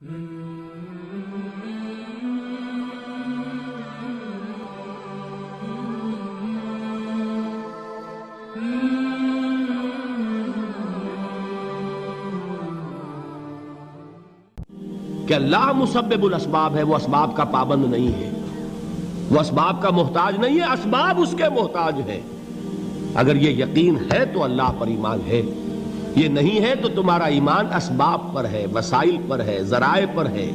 کہ اللہ مسبب الاسباب ہے، وہ اسباب کا پابند نہیں ہے، وہ اسباب کا محتاج نہیں ہے، اسباب اس کے محتاج ہیں۔ اگر یہ یقین ہے تو اللہ پر ایمان ہے، یہ نہیں ہے تو تمہارا ایمان اسباب پر ہے، وسائل پر ہے، ذرائع پر ہے،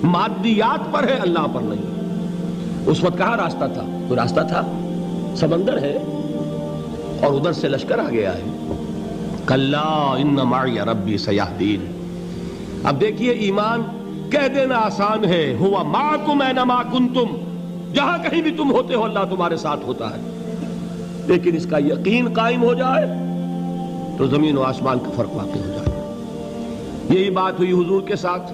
مادیات پر ہے، اللہ پر نہیں۔ اس وقت کہاں راستہ تھا؟ کوئی راستہ تھا؟ سمندر ہے اور ادھر سے لشکر آ گیا ہے۔ کلا ان معی ربی سیہدین۔ اب دیکھیے ایمان کہہ دینا آسان ہے، ہوا معکم اینما کنتم، جہاں کہیں بھی تم ہوتے ہو اللہ تمہارے ساتھ ہوتا ہے، لیکن اس کا یقین قائم ہو جائے تو زمین و آسمان کا فرق واقع ہو جائے۔ یہی بات ہوئی حضور کے ساتھ۔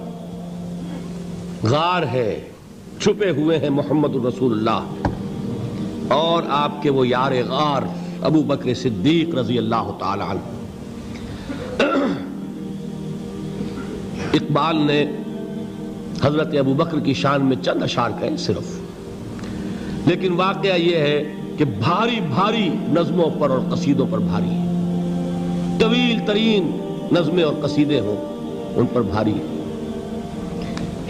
غار ہے، چھپے ہوئے ہیں محمد الرسول اللہ اور آپ کے وہ یار غار ابو بکر صدیق رضی اللہ تعالی عنہ۔ اقبال نے حضرت ابو بکر کی شان میں چند اشعار کہے صرف، لیکن واقعہ یہ ہے کہ بھاری بھاری نظموں پر اور قصیدوں پر بھاری ہے، طویل ترین نظمیں اور قصیدے ہوں ان پر بھاری ہے۔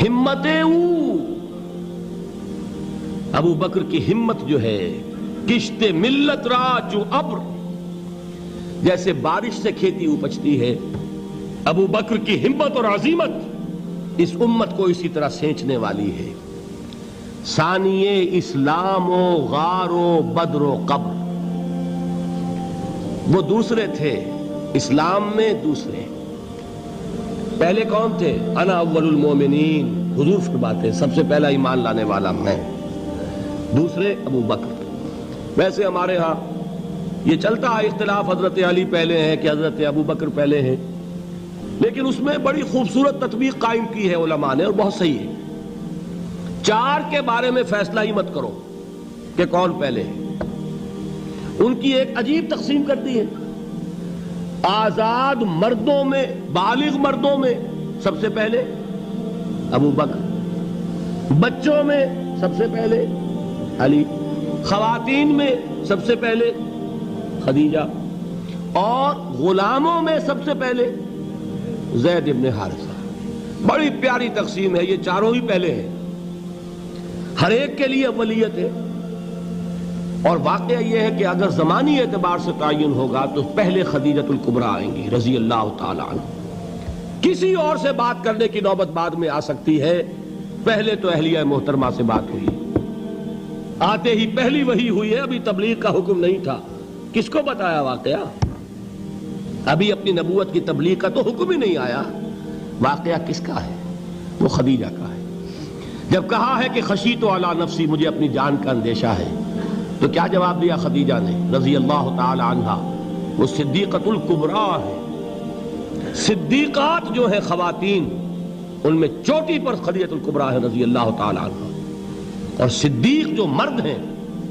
ہمت ابو بکر کی ہمت جو ہے، کشت ملت را جو ابر، جیسے بارش سے کھیتی اپجتی ہے، ابو بکر کی ہمت اور عزیمت اس امت کو اسی طرح سینچنے والی ہے۔ ثانیے اسلام و غار و بدر و قبر، وہ دوسرے تھے اسلام میں، دوسرے پہلے کون تھے؟ انا اول المومنین، حضور فرماتے ہیں سب سے پہلا ایمان لانے والا میں، دوسرے ابو بکر۔ ویسے ہمارے ہاں یہ چلتا ہے اختلاف، حضرت علی پہلے ہیں کہ حضرت ابو بکر پہلے ہیں، لیکن اس میں بڑی خوبصورت تطبیق قائم کی ہے علماء نے اور بہت صحیح ہے۔ چار کے بارے میں فیصلہ ہی مت کرو کہ کون پہلے ہے، ان کی ایک عجیب تقسیم کر دی ہے۔ آزاد مردوں میں، بالغ مردوں میں سب سے پہلے ابو بکر، بچوں میں سب سے پہلے علی، خواتین میں سب سے پہلے خدیجہ، اور غلاموں میں سب سے پہلے زید ابن حارثہ۔ بڑی پیاری تقسیم ہے، یہ چاروں ہی پہلے ہیں، ہر ایک کے لیے اولیت ہے۔ اور واقعہ یہ ہے کہ اگر زمانی اعتبار سے تعین ہوگا تو پہلے خدیجۃ الکبریٰ آئیں گی رضی اللہ تعالی عنہ۔ کسی اور سے بات کرنے کی نوبت بعد میں آ سکتی ہے، پہلے تو اہلیہ محترمہ سے بات ہوئی، آتے ہی پہلی وحی ہوئی ہے، ابھی تبلیغ کا حکم نہیں تھا۔ کس کو بتایا واقعہ؟ ابھی اپنی نبوت کی تبلیغ کا تو حکم ہی نہیں آیا۔ واقعہ کس کا ہے؟ وہ خدیجہ کا ہے۔ جب کہا ہے کہ خشیت علی نفسی، مجھے اپنی جان کا اندیشہ ہے، تو کیا جواب دیا خدیجہ نے رضی اللہ تعالی عنہا؟ وہ صدیقۃ الکبریٰ ہے۔ صدیقات جو ہیں خواتین، ان میں چوٹی پر خدیجۃ الکبریٰ ہے رضی اللہ تعالی عنہا، اور صدیق جو مرد ہیں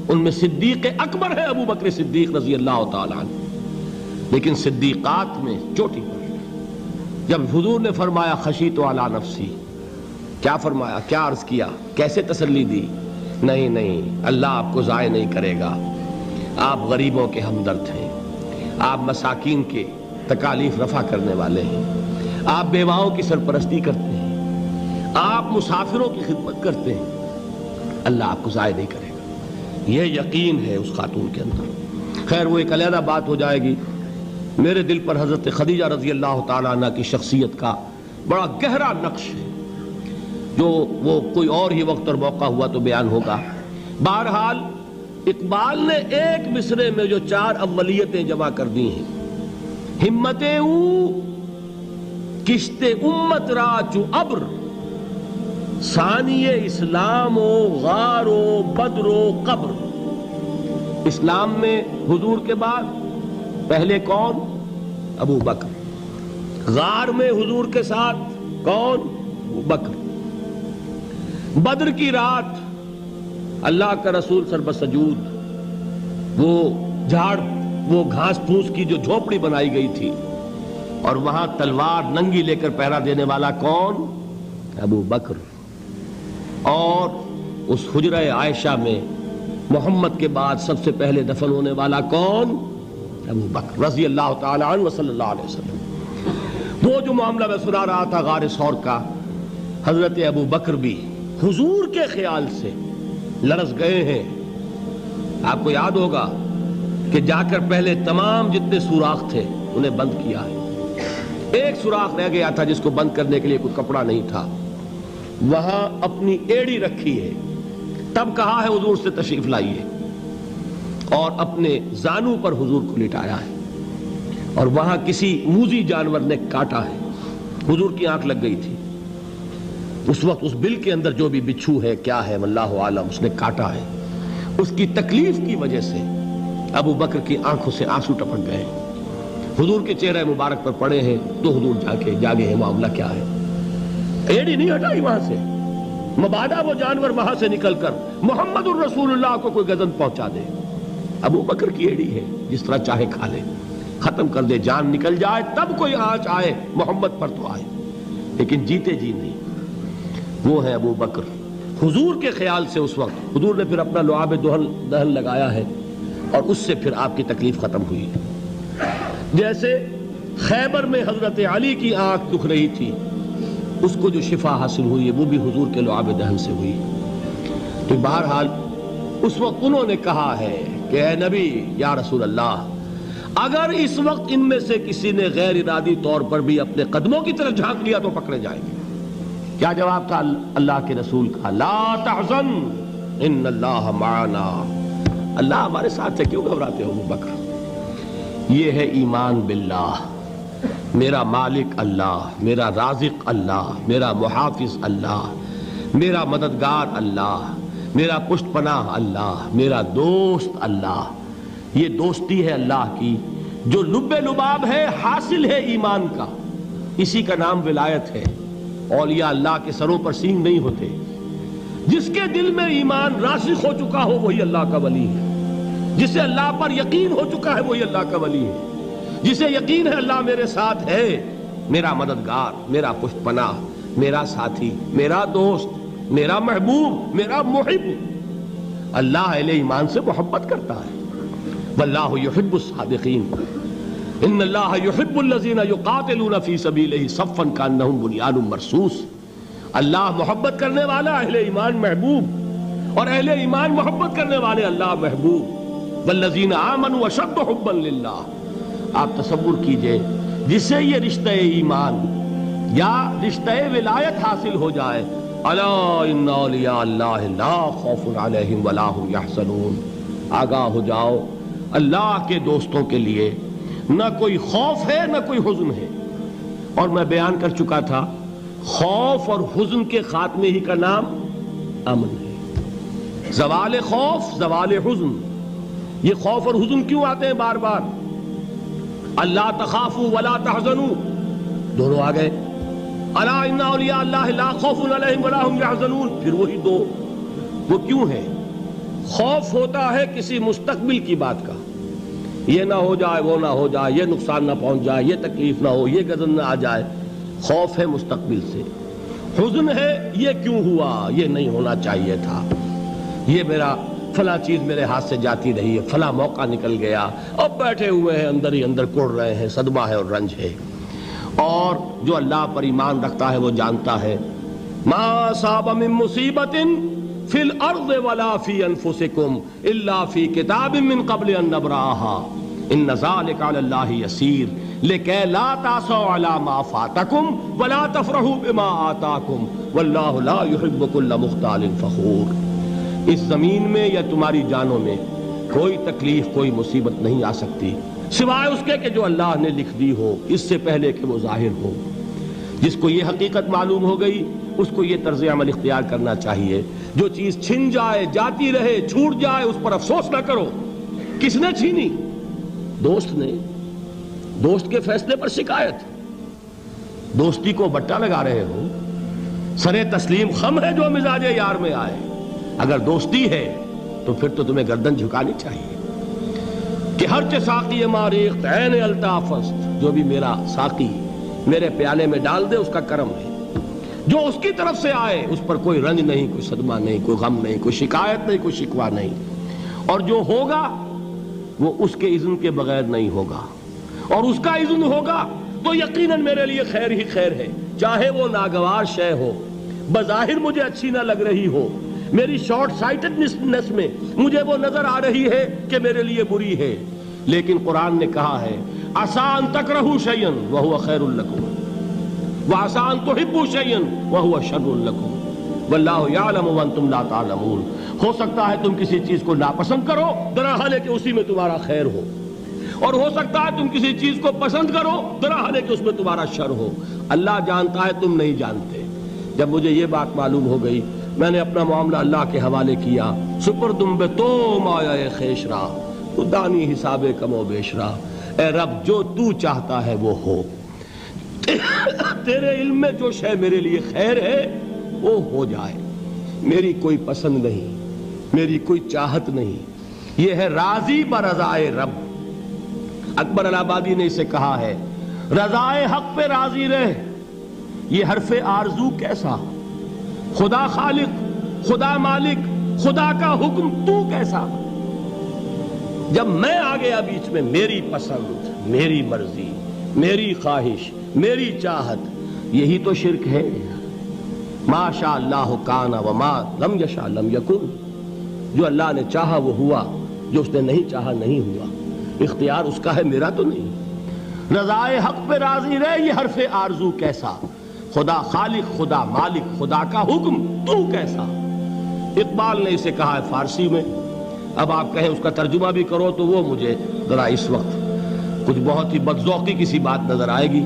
ان میں صدیق اکبر ہے ابو بکر صدیق رضی اللہ تعالی عنہ، لیکن صدیقات میں چوٹی پر۔ جب حضور نے فرمایا خشیت علی نفسی، کیا فرمایا؟ کیا عرض کیا؟ کیسے تسلی دی؟ نہیں نہیں، اللہ آپ کو ضائع نہیں کرے گا، آپ غریبوں کے ہمدرد ہیں، آپ مساکین کے تکالیف رفع کرنے والے ہیں، آپ بیواؤں کی سرپرستی کرتے ہیں، آپ مسافروں کی خدمت کرتے ہیں، اللہ آپ کو ضائع نہیں کرے گا۔ یہ یقین ہے اس خاتون کے اندر۔ خیر وہ ایک علیحدہ بات ہو جائے گی۔ میرے دل پر حضرت خدیجہ رضی اللہ تعالیٰ عنہ کی شخصیت کا بڑا گہرا نقش ہے، جو وہ کوئی اور ہی وقت اور موقع ہوا تو بیان ہوگا۔ بہرحال اقبال نے ایک مصرے میں جو چار اولیتیں جمع کر دی ہیں، ہمتیں کشت امت را چو ابر، ثانی اسلام و غار و بدر و قبر۔ اسلام میں حضور کے بعد پہلے کون؟ ابو بکر۔ غار میں حضور کے ساتھ کون؟ ابو بکر۔ بدر کی رات اللہ کا رسول سربسجود، وہ جھاڑ، وہ گھاس پھوس کی جو جھوپڑی بنائی گئی تھی، اور وہاں تلوار ننگی لے کر پہرا دینے والا کون؟ ابو بکر، اور اس حجرہ عائشہ میں محمد کے بعد سب سے پہلے دفن ہونے والا کون؟ ابو بکر رضی اللہ تعالی عنہ وصلی اللہ علیہ وسلم۔ وہ جو معاملہ میں سنا رہا تھا غار ثور کا، حضرت ابو بکر بھی حضور کے خیال سے لرز گئے ہیں۔ آپ کو یاد ہوگا کہ جا کر پہلے تمام جتنے سوراخ تھے انہیں بند کیا ہے۔ ایک سوراخ رہ گیا تھا جس کو بند کرنے کے لیے کوئی کپڑا نہیں تھا، وہاں اپنی ایڑی رکھی ہے، تب کہا ہے حضور سے تشریف لائیے، اور اپنے زانو پر حضور کو لٹایا ہے، اور وہاں کسی موذی جانور نے کاٹا ہے، حضور کی آنکھ لگ گئی تھی اس وقت، اس بل کے اندر جو بھی بچھو ہے کیا ہے اللہ عالم، اس نے کاٹا ہے۔ اس کی تکلیف کی وجہ سے ابو بکر کی آنکھوں سے آنسو ٹپک گئے، حضور کے چہرے مبارک پر پڑے ہیں، تو حضور جاگے ہیں، معاملہ کیا ہے؟ ایڑی نہیں ہٹائی وہاں سے، مبادا وہ جانور وہاں سے نکل کر محمد الرسول اللہ کو کوئی گزن پہنچا دے۔ ابو بکر کی ایڑی ہے، جس طرح چاہے کھا لے، ختم کر دے، جان نکل جائے تب کوئی آنچ آئے محمد پر تو آئے، لیکن جیتے جی نہیں۔ وہ ہے ابو بکر حضور کے خیال سے۔ اس وقت حضور نے پھر اپنا لعاب دہن لگایا ہے، اور اس سے پھر آپ کی تکلیف ختم ہوئی۔ جیسے خیبر میں حضرت علی کی آنکھ دکھ رہی تھی، اس کو جو شفا حاصل ہوئی ہے وہ بھی حضور کے لعاب دہن سے ہوئی۔ تو بہرحال اس وقت انہوں نے کہا ہے کہ اے نبی یا رسول اللہ، اگر اس وقت ان میں سے کسی نے غیر ارادی طور پر بھی اپنے قدموں کی طرف جھانک لیا تو پکڑے جائیں گے۔ کیا جواب تھا اللہ کے رسول کا؟ لا تحزن ان اللہ معنا، اللہ ہمارے ساتھ ہے، کیوں گھبراتے ہو ابو بکر؟ یہ ہے ایمان باللہ، میرا مالک اللہ، میرا رازق اللہ، میرا محافظ اللہ، میرا مددگار اللہ، میرا پشت پناہ اللہ، میرا دوست اللہ۔ یہ دوستی ہے اللہ کی جو لب لباب ہے، حاصل ہے ایمان کا، اسی کا نام ولایت ہے۔ اولیاء اللہ کے سروں پر سینگ نہیں ہوتے، جس کے دل میں ایمان راسخ ہو چکا ہو وہی اللہ کا ولی ہے، جسے اللہ پر یقین ہو چکا ہے وہی اللہ کا ولی ہے، جسے یقین ہے اللہ میرے ساتھ ہے، میرا مددگار، میرا پشت پناہ، میرا ساتھی، میرا دوست، میرا محبوب، میرا محب۔ اللہ اہل ایمان سے محبت کرتا ہے۔ واللہ یحب الصادقین، ان اللہ یحب الذین یقاتلون فی سبیلہ صفا کانہم بنیان مرصوص۔ اللہ محبت کرنے والا، اہل ایمان محبوب، اور اہل ایمان محبت کرنے والے اللہ محبوب۔ والذین آمنوا اشد حبا للہ۔ آپ تصور کیجئے جسے یہ رشتہ ایمان یا رشتہ ولایت حاصل ہو جائے، الا ان اولیاء اللہ لا خوف علیہم ولا هم یحزنون، آگاہ ہو جاؤ، اللہ کے دوستوں کے لیے نہ کوئی خوف ہے نہ کوئی حزن ہے۔ اور میں بیان کر چکا تھا، خوف اور حزن کے خاتمے ہی کا نام امن ہے۔ زوال خوف، زوال حزن۔ یہ خوف اور حزن کیوں آتے ہیں بار بار؟ اللہ تخافوا ولا تحزنوا، دونوں آ گئے۔ الا ان اولیاء اللہ لا خوف علیہم ولا هم یحزنون، پھر وہی دو۔ وہ کیوں ہے؟ خوف ہوتا ہے کسی مستقبل کی بات کا، یہ نہ ہو جائے، وہ نہ ہو جائے، یہ نقصان نہ پہنچ جائے، یہ تکلیف نہ ہو، یہ غضب نہ آ جائے، خوف ہے مستقبل سے۔ حزن ہے یہ کیوں ہوا، یہ نہیں ہونا چاہیے تھا، یہ میرا فلاں چیز میرے ہاتھ سے جاتی رہی ہے، فلاں موقع نکل گیا، اب بیٹھے ہوئے ہیں اندر ہی اندر کڑ رہے ہیں، صدمہ ہے اور رنج ہے۔ اور جو اللہ پر ایمان رکھتا ہے وہ جانتا ہے ما اصاب من مصیبت فی الارض ولا فی انفسکم الا فی کتاب من قبل ان نبرأها ان ذلک علی اللہ یسیر لکی لا تعصوا علی ما فاتکم ولا تفرحوا بما آتاکم واللہ لا یحب کل مختال فخور۔ اس زمین میں یا تمہاری جانوں میں کوئی تکلیف، کوئی مصیبت نہیں آ سکتی سوائے اس کے کہ جو اللہ نے لکھ دی ہو، اس سے پہلے کہ وہ ظاہر ہو۔ جس کو یہ حقیقت معلوم ہو گئی اس کو یہ طرز عمل اختیار کرنا چاہیے، جو چیز چھن جائے، جاتی رہے، چھوٹ جائے، اس پر افسوس نہ کرو۔ کس نے چھینی؟ دوست نے۔ دوست کے فیصلے پر شکایت، دوستی کو بٹا لگا رہے ہو، سر تسلیم خم ہے جو مزاج یار میں آئے۔ اگر دوستی ہے تو پھر تو تمہیں گردن جھکانی چاہیے کہ ہر چہ ساقی ماریخت عین الطاف است، جو بھی میرا ساقی میرے پیالے میں ڈال دے اس کا کرم ہے، جو اس کی طرف سے آئے اس پر کوئی رنج نہیں، کوئی صدمہ نہیں، کوئی غم نہیں، کوئی شکایت نہیں، کوئی شکوہ نہیں، اور جو ہوگا وہ اس کے اذن کے بغیر نہیں ہوگا، اور اس کا اذن ہوگا تو یقیناً میرے لیے خیر ہی خیر ہے، چاہے وہ ناگوار شے ہو، بظاہر مجھے اچھی نہ لگ رہی ہو، میری شارٹ سائٹڈنس میں مجھے وہ نظر آ رہی ہے کہ میرے لیے بری ہے، لیکن قرآن نے کہا ہے عَسَىٰ أَن تَكْرَهُوا شَيْئًا وَهُوَ خَيْرٌ لَكُمْ وَعَسَىٰ أَن تُحِبُّوا شَيْئًا وَهُوَ شَرٌّ لَكُمْ وَاللَّهُ يَعْلَمُ وَأَنْتُمْ لَا تَعْلَمُونَ۔ ہو سکتا ہے تم کسی چیز کو ناپسند کرو درحال کہ اسی میں تمہارا خیر ہو، اور ہو سکتا ہے تم کسی چیز کو پسند کرو درحال کہ اس میں تمہارا شر ہو۔ اللہ جانتا ہے، تم نہیں جانتے۔ جب مجھے یہ بات معلوم ہو گئی میں نے اپنا معاملہ اللہ کے حوالے کیا۔ سپردم بے تو مایا خیش را تو دانی حساب کم و بیش را، اے رب جو تو چاہتا ہے وہ ہو، تیرے علم میں جو شے میرے لیے خیر ہے وہ ہو جائے، میری کوئی پسند نہیں، میری کوئی چاہت نہیں، یہ ہے راضی برضائے رب۔ اکبر الہ آبادی نے اسے کہا ہے رضائے حق پہ راضی رہ، یہ حرف آرزو کیسا، خدا خالق، خدا مالک، خدا کا حکم تو کیسا۔ جب میں آ گیا بیچ میں میری پسند، میری مرضی، میری خواہش، میری چاہت، یہی تو شرک ہے۔ ما شاء اللہ کان وما لم یشاء لم یکن، جو اللہ نے چاہا وہ ہوا، جو اس نے نہیں چاہا نہیں ہوا، اختیار اس کا ہے، میرا تو نہیں۔ رضائے حق پہ راضی رہے، یہ حرف آرزو کیسا، خدا خالق، خدا مالک، خدا کا حکم تو کیسا۔ اقبال نے اسے کہا ہے فارسی میں، اب آپ کہیں اس کا ترجمہ بھی کرو تو وہ مجھے ذرا اس وقت کچھ بہت ہی بدذوقی کسی بات نظر آئے گی۔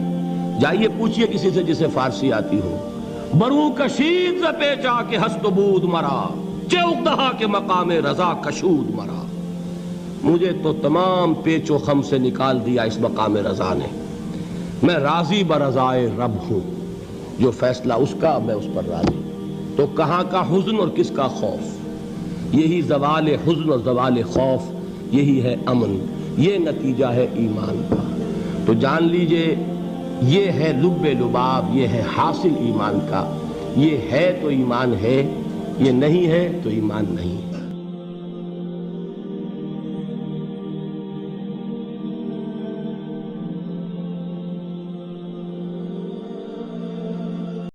جائیے پوچھئے کسی سے جسے فارسی آتی ہو، برو کشید ز پیچا کے ہست و بود مرا، چے اقدہا کے مقام رضا کشود مرا۔ مجھے تو تمام پیچ و خم سے نکال دیا اس مقام رضا نے، میں راضی برضائے رب ہوں، جو فیصلہ اس کا میں اس پر راضی۔ تو کہاں کا حزن اور کس کا خوف، یہی زوال حزن اور زوال خوف، یہی ہے امن، یہ نتیجہ ہے ایمان کا۔ تو جان لیجئے یہ ہے لب لباب، یہ ہے حاصل ایمان کا، یہ ہے تو ایمان ہے، یہ نہیں ہے تو ایمان نہیں ہے۔